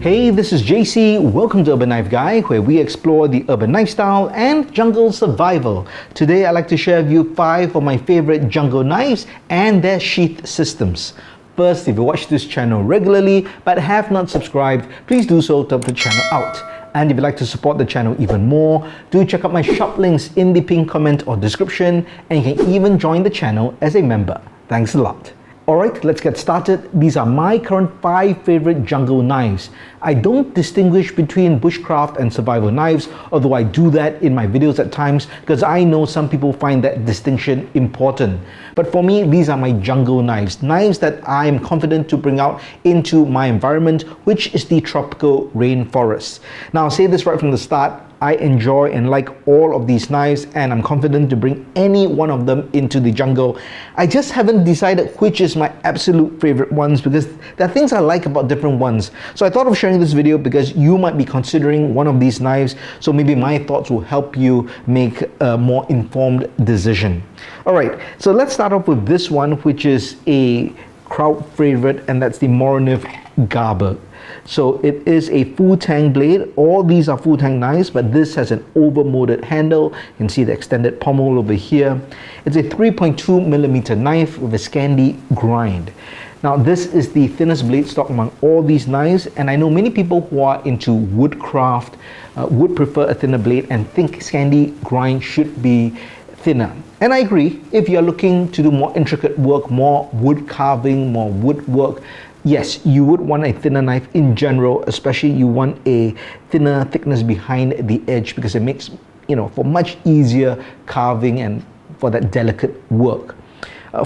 Hey, this is JC. Welcome to Urban Knife Guy, where we explore the urban knife style and jungle survival. Today, I'd like to share with you 5 of my favorite jungle knives and their sheath systems. First, if you watch this channel regularly but have not subscribed, please do so to help the channel out. And if you'd like to support the channel even more, do check out my shop links in the pinned comment or description, and you can even join the channel as a member. Thanks a lot. Alright, let's get started. These are my current 5 favorite jungle knives. I don't distinguish between bushcraft and survival knives, although I do that in my videos at times because I know some people find that distinction important. But for me, these are my jungle knives. Knives that I am confident to bring out into my environment, which is the tropical rainforest. Now, I'll say this right from the start. I enjoy and like all of these knives, and I'm confident to bring any one of them into the jungle. I just haven't decided which is my absolute favorite ones because there are things I like about different ones. So I thought of sharing this video because you might be considering one of these knives, so maybe my thoughts will help you make a more informed decision. Alright, so let's start off with this one, which is a crowd favorite, and that's the MoraKniv Garberg. So it is a full tang blade. All these are full tang knives, but this has an over-molded handle. You can see the extended pommel over here. It's a 3.2mm knife with a Scandi grind. Now, this is the thinnest blade stock among all these knives, and I know many people who are into woodcraft would prefer a thinner blade and think Scandi grind should be thinner. And I agree, if you're looking to do more intricate work, more wood carving, more woodwork, yes, you would want a thinner knife in general, especially you want a thinner thickness behind the edge because it makes, for much easier carving and for that delicate work.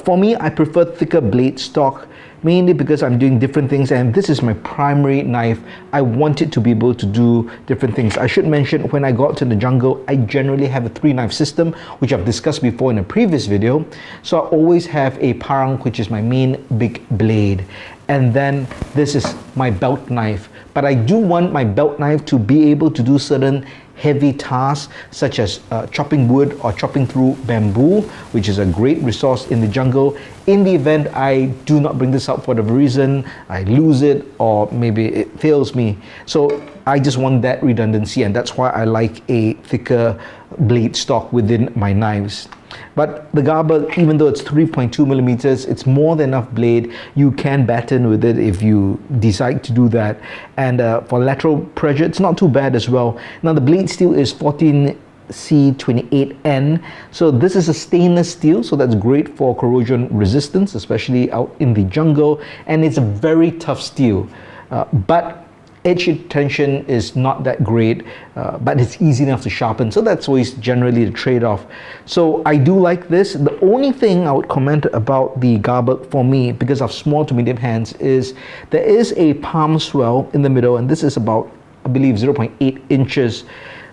For me, I prefer thicker blade stock, mainly because I'm doing different things, and this is my primary knife. I want it to be able to do different things. I should mention, when I go out to the jungle, I generally have a 3-knife system, which I've discussed before in a previous video. So I always have a parang, which is my main big blade. And then this is my belt knife. But I do want my belt knife to be able to do certain heavy tasks, such as chopping wood or chopping through bamboo, which is a great resource in the jungle. In the event I do not bring this out for the reason I lose it or maybe it fails me. So I just want that redundancy, and that's why I like a thicker blade stock within my knives. But the Garber, even though it's 3.2mm, it's more than enough blade. You can batten with it if you decide to do that. And for lateral pressure, it's not too bad as well. Now, the blade steel is 14C28N. So this is a stainless steel, so that's great for corrosion resistance, especially out in the jungle. And it's a very tough steel. But edge retention is not that great, but it's easy enough to sharpen. So that's always generally the trade-off. So I do like this. The only thing I would comment about the Garberg for me, because of small to medium hands, is there is a palm swell in the middle, and this is about, I believe, 0.8 inches.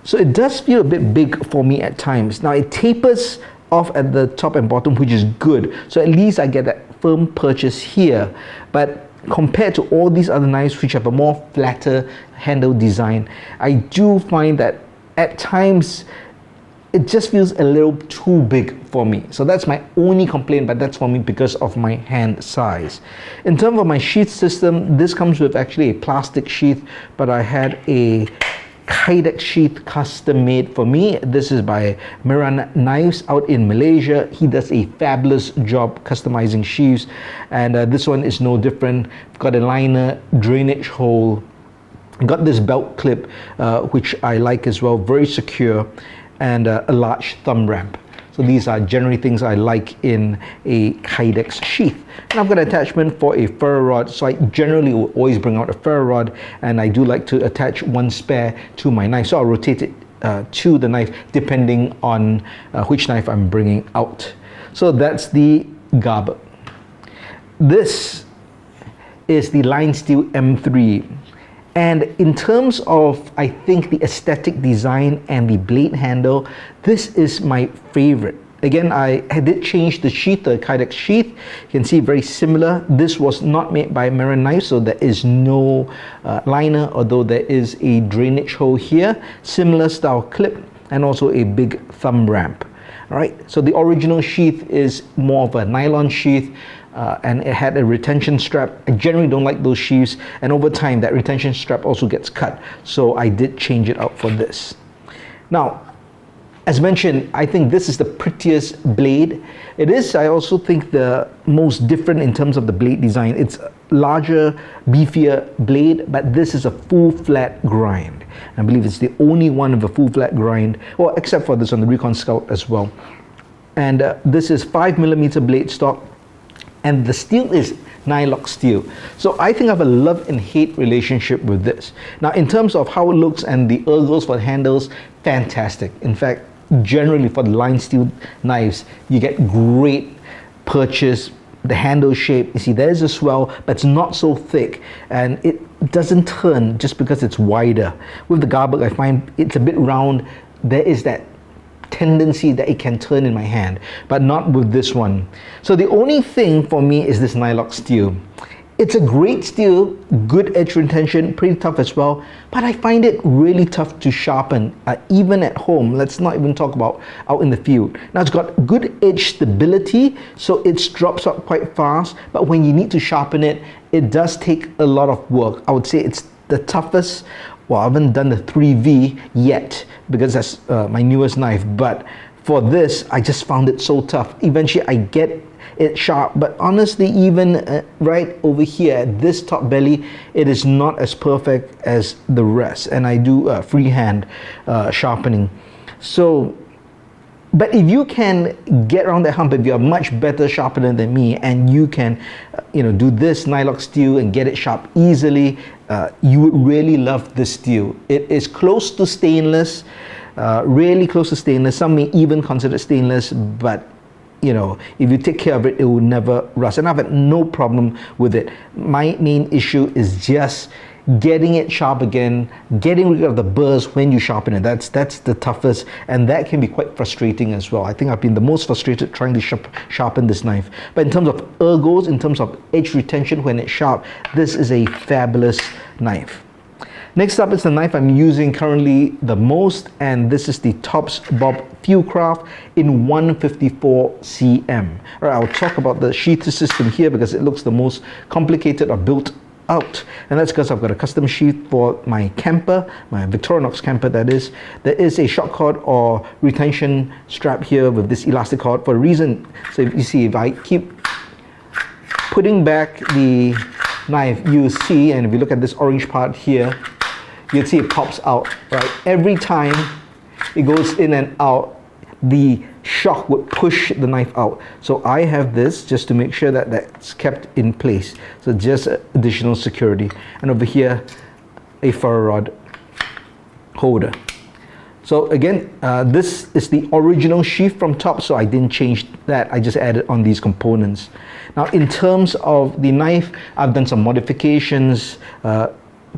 So it does feel a bit big for me at times. Now it tapers off at the top and bottom, which is good. So at least I get that firm purchase here. But compared to all these other knives which have a more flatter handle design, I do find that at times it just feels a little too big for me. So that's my only complaint, but that's for me because of my hand size. In terms of my sheath system, this comes with actually a plastic sheath, but I had a Kydex sheath custom made for me. This is by MoraKnives out in Malaysia. He does a fabulous job customizing sheaths, and this one is no different. Got a liner, drainage hole, got this belt clip which I like as well, very secure, and a large thumb ramp. So these are generally things I like in a Kydex sheath. And I've got an attachment for a ferro rod, so I generally will always bring out a ferro rod, and I do like to attach one spare to my knife. So I'll rotate it to the knife depending on which knife I'm bringing out. So that's the Garber. This is the Linsteel M3. And in terms of, I think, the aesthetic design and the blade handle, this is my favorite. Again, I did change the sheath, the Kydex sheath. You can see very similar. This was not made by MoraKniv, so there is no liner, although there is a drainage hole here. Similar style clip and also a big thumb ramp. All right, so the original sheath is more of a nylon sheath, and it had a retention strap. I generally don't like those sheaths, and over time that retention strap also gets cut, so I did change it out for this. Now, as mentioned, I think this is the prettiest blade. It is, I also think, the most different in terms of the blade design. It's a larger, beefier blade, but this is a full flat grind. I believe it's the only one of a full flat grind, well, except for this on the Recon Scout as well. And this is 5mm blade stock, and the steel is Nylock steel. So I think I have a love and hate relationship with this. Now, in terms of how it looks and the ergos for the handles, fantastic. In fact, generally for the Linsteel knives, you get great purchase. The handle shape, you see there's a swell, but it's not so thick, and it doesn't turn just because it's wider. With the Garberg, I find it's a bit round. There is that tendency that it can turn in my hand, but not with this one. So the only thing for me is this Nylock steel. It's a great steel, good edge retention, pretty tough as well, but I find it really tough to sharpen, even at home. Let's not even talk about out in the field. Now, it's got good edge stability, so it drops up quite fast, but when you need to sharpen it, it does take a lot of work. I would say it's the toughest. Well, I haven't done the 3V yet because that's my newest knife, but for this, I just found it so tough. Eventually, I get it sharp, but honestly, even right over here, this top belly, it is not as perfect as the rest, and I do freehand sharpening. So, but if you can get around that hump, if you're a much better sharpener than me, and you can, do this Nylock steel and get it sharp easily, you would really love this steel. It is close to stainless, really close to stainless. Some may even consider it stainless, but if you take care of it, it will never rust. And I've had no problem with it. My main issue is just getting it sharp again, getting rid of the burrs when you sharpen it. That's the toughest, and that can be quite frustrating as well. I think I've been the most frustrated trying to sharpen this knife. But in terms of ergos, in terms of edge retention when it's sharp, this is a fabulous knife. Next up is the knife I'm using currently the most, and this is the Tops Bob Fieldcraft in 154 cm. All right, I'll talk about the sheath system here because it looks the most complicated or built out, and that's because I've got a custom sheath for my camper, my Victorinox camper that is. There is a shock cord or retention strap here with this elastic cord for a reason. So if you see, if I keep putting back the knife, you see, and if you look at this orange part here, you'll see it pops out, right? Every time it goes in and out, the shock would push the knife out. So I have this just to make sure that that's kept in place. So just additional security. And over here, a ferro rod holder. So again, this is the original sheath from Top, so I didn't change that. I just added on these components. Now, in terms of the knife, I've done some modifications,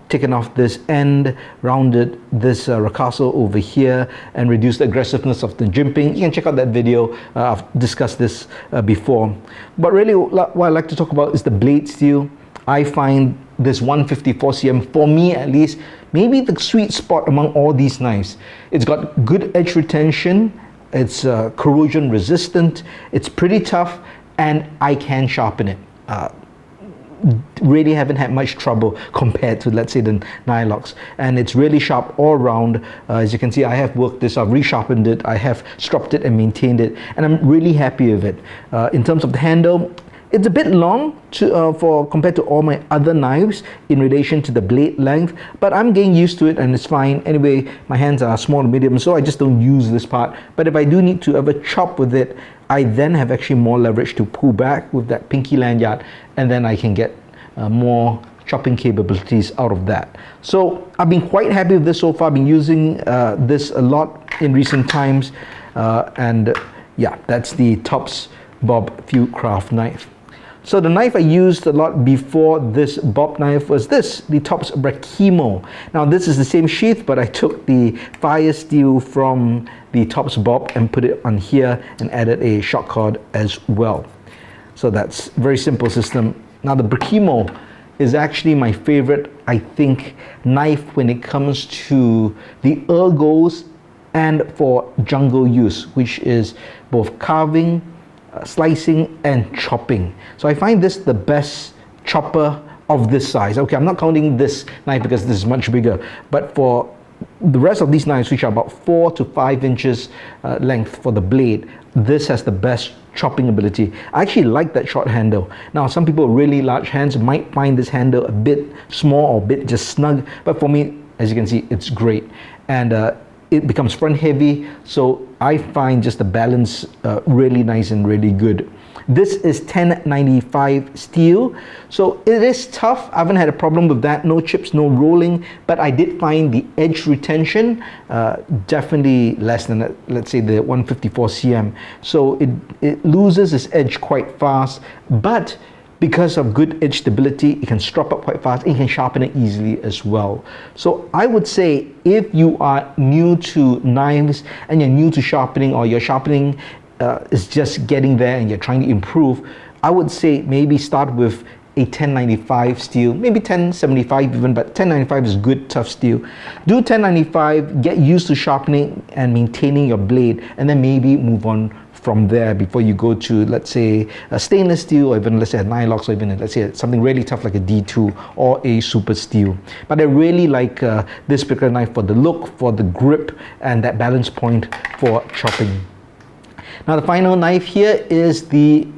taken off this end, rounded this ricasso over here, and reduced the aggressiveness of the jimping. You can check out that video. I've discussed this before. But really, what I like to talk about is the blade steel. I find this 154 cm, for me at least, maybe the sweet spot among all these knives. It's got good edge retention, it's corrosion resistant, it's pretty tough, and I can sharpen it. Really haven't had much trouble compared to, let's say, the Nylocks, and it's really sharp all around. As you can see, I have worked this, I've resharpened it, I have stropped it and maintained it, and I'm really happy with it. In terms of the handle, it's a bit long compared to all my other knives in relation to the blade length, but I'm getting used to it and it's fine. Anyway, my hands are small and medium, so I just don't use this part. But if I do need to ever chop with it, I then have actually more leverage to pull back with that pinky lanyard, and then I can get more chopping capabilities out of that. So I've been quite happy with this so far. I've been using this a lot in recent times, and yeah, that's the Tops Bob Fieldcraft knife. So the knife I used a lot before this Bob knife was this, the Tops Brachimo. Now this is the same sheath, but I took the fire steel from the Tops Bob and put it on here and added a shock cord as well. So that's a very simple system. Now the Brachimo is actually my favorite, I think, knife when it comes to the ergos and for jungle use, which is both carving, slicing and chopping. So I find this the best chopper of this size. Okay, I'm not counting this knife because this is much bigger, but for the rest of these knives, which are about 4 to 5 inches length for the blade, this has the best chopping ability. I actually like that short handle. Now, some people with really large hands might find this handle a bit small or a bit just snug, but for me, as you can see, it's great. And it becomes front heavy, so I find just the balance really nice and really good. This is 1095 steel, so it is tough. I haven't had a problem with that, no chips, no rolling, but I did find the edge retention definitely less than, let's say, the 154 cm. So it loses its edge quite fast, but because of good edge stability, it can strop up quite fast and you can sharpen it easily as well. So I would say if you are new to knives and you're new to sharpening, or your sharpening is just getting there and you're trying to improve, I would say maybe start with a 1095 steel, maybe 1075 even, but 1095 is good, tough steel. Do 1095, get used to sharpening and maintaining your blade, and then maybe move on from there before you go to, let's say, a stainless steel, or even, let's say, a Nylox, or even, let's say, something really tough like a D2 or a super steel. But I really like this particular knife for the look, for the grip, and that balance point for chopping. Now, the final knife here is the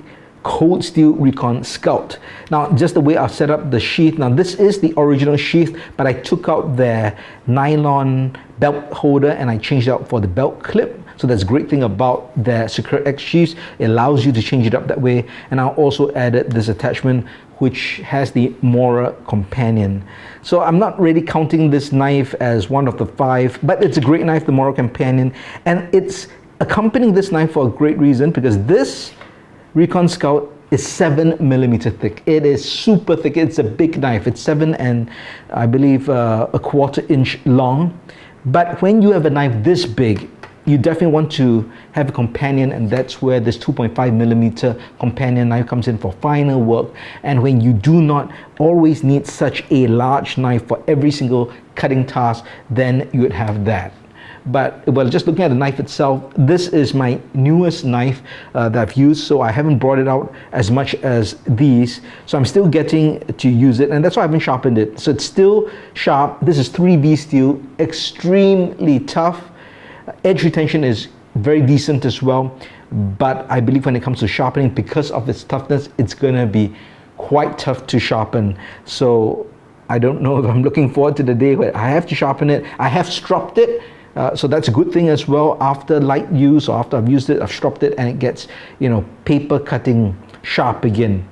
Cold Steel Recon Scout. Now, just the way I've set up the sheath, now this is the original sheath, but I took out their nylon belt holder and I changed it out for the belt clip. So that's a great thing about their Secure X sheaths. It allows you to change it up that way. And I also added this attachment which has the Mora companion. So I'm not really counting this knife as one of the 5, but it's a great knife, the Mora companion, and it's accompanying this knife for a great reason, because this Recon Scout is 7mm thick. It is super thick. It's a big knife. It's 7 and I believe a 1/4 inch long. But when you have a knife this big, you definitely want to have a companion, and that's where this 2.5mm companion knife comes in for finer work. And when you do not always need such a large knife for every single cutting task, then you would have that. But, well, just looking at the knife itself, this is my newest knife that I've used, so I haven't brought it out as much as these. So I'm still getting to use it, and that's why I haven't sharpened it. So it's still sharp. This is 3B steel, extremely tough. Edge retention is very decent as well, but I believe when it comes to sharpening, because of its toughness, it's going to be quite tough to sharpen. So I don't know if I'm looking forward to the day where I have to sharpen it. I have stropped it. So that's a good thing as well. After light use, or after I've used it, I've stropped it and it gets, you know, paper cutting sharp again.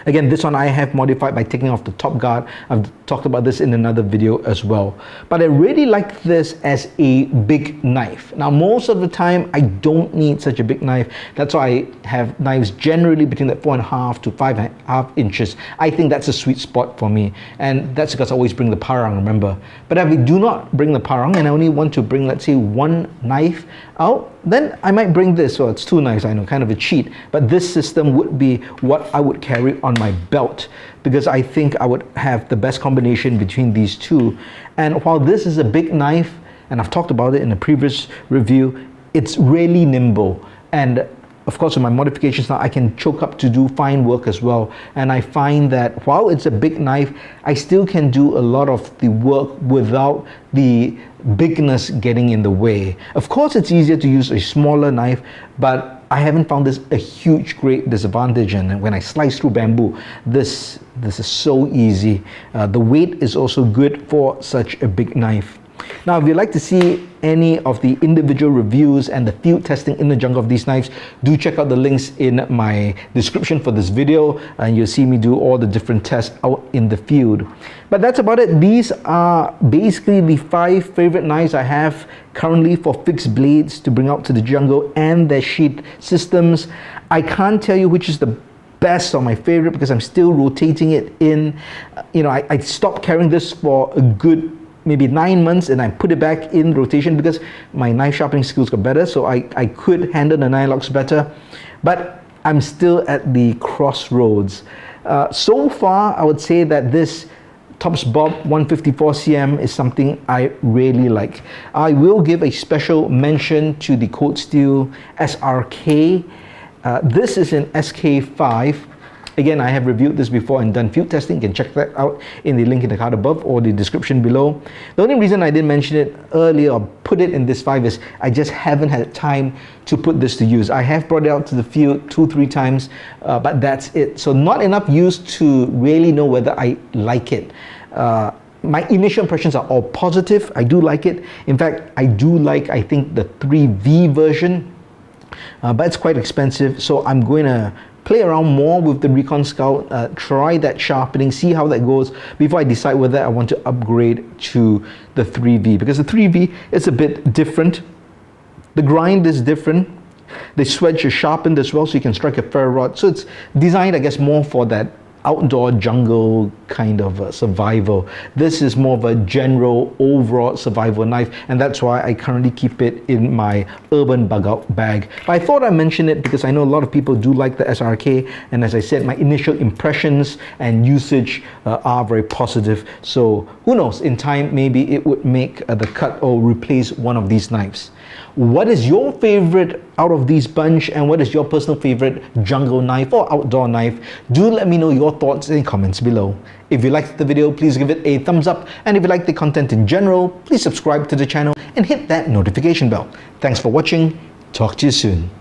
Again, this one I have modified by taking off the top guard. I've talked about this in another video as well. But I really like this as a big knife. Now, most of the time, I don't need such a big knife. That's why I have knives generally between that 4.5 to 5.5 inches. I think that's a sweet spot for me. And that's because I always bring the parang, remember. But if I do not bring the parang and I only want to bring, let's say, one knife out, then I might bring this. Well, it's 2 knives, I know, kind of a cheat. But this system would be what I would carry on my belt, because I think I would have the best combination between these two. And while this is a big knife, and I've talked about it in a previous review, it's really nimble. And of course, with my modifications now, I can choke up to do fine work as well. And I find that while it's a big knife, I still can do a lot of the work without the bigness getting in the way. Of course, it's easier to use a smaller knife, but I haven't found this a huge, great disadvantage. And when I slice through bamboo, this is so easy. The weight is also good for such a big knife. Now, if you'd like to see any of the individual reviews and the field testing in the jungle of these knives, do check out the links in my description for this video, and you'll see me do all the different tests out in the field. But that's about it. These are basically the 5 favorite knives I have currently for fixed blades to bring out to the jungle, and their sheath systems. I can't tell you which is the best or my favorite because I'm still rotating it in. You know, I stopped carrying this for a good maybe 9 months, and I put it back in rotation because my knife sharpening skills got better, so I could handle the Nylox better. But I'm still at the crossroads. So far, I would say that this Tops Bob 154cm is something I really like. I will give a special mention to the Cold Steel SRK. This is an SK5. Again, I have reviewed this before and done field testing. You can check that out in the link in the card above or the description below. The only reason I didn't mention it earlier or put it in this 5 is I just haven't had time to put this to use. I have brought it out to the field 2-3 times, but that's it. So not enough use to really know whether I like it. My initial impressions are all positive. I do like it. In fact, I do like, I think, the 3V version, but it's quite expensive. So I'm going to play around more with the Recon Scout, try that sharpening, see how that goes before I decide whether I want to upgrade to the 3V, because the 3V is a bit different. The grind is different. The swedge is sharpened as well, so you can strike a ferro rod. So it's designed, I guess, more for that outdoor jungle kind of survival. This is more of a general overall survival knife, and that's why I currently keep it in my urban bug out bag. But I thought I'd mention it because I know a lot of people do like the SRK, and as I said, my initial impressions and usage are very positive. So who knows, in time maybe it would make the cut or replace one of these knives. What is your favorite out of these bunch, and what is your personal favorite jungle knife or outdoor knife? Do let me know your thoughts in the comments below. If you liked the video, please give it a thumbs up, and if you like the content in general, please subscribe to the channel and hit that notification bell. Thanks for watching. Talk to you soon.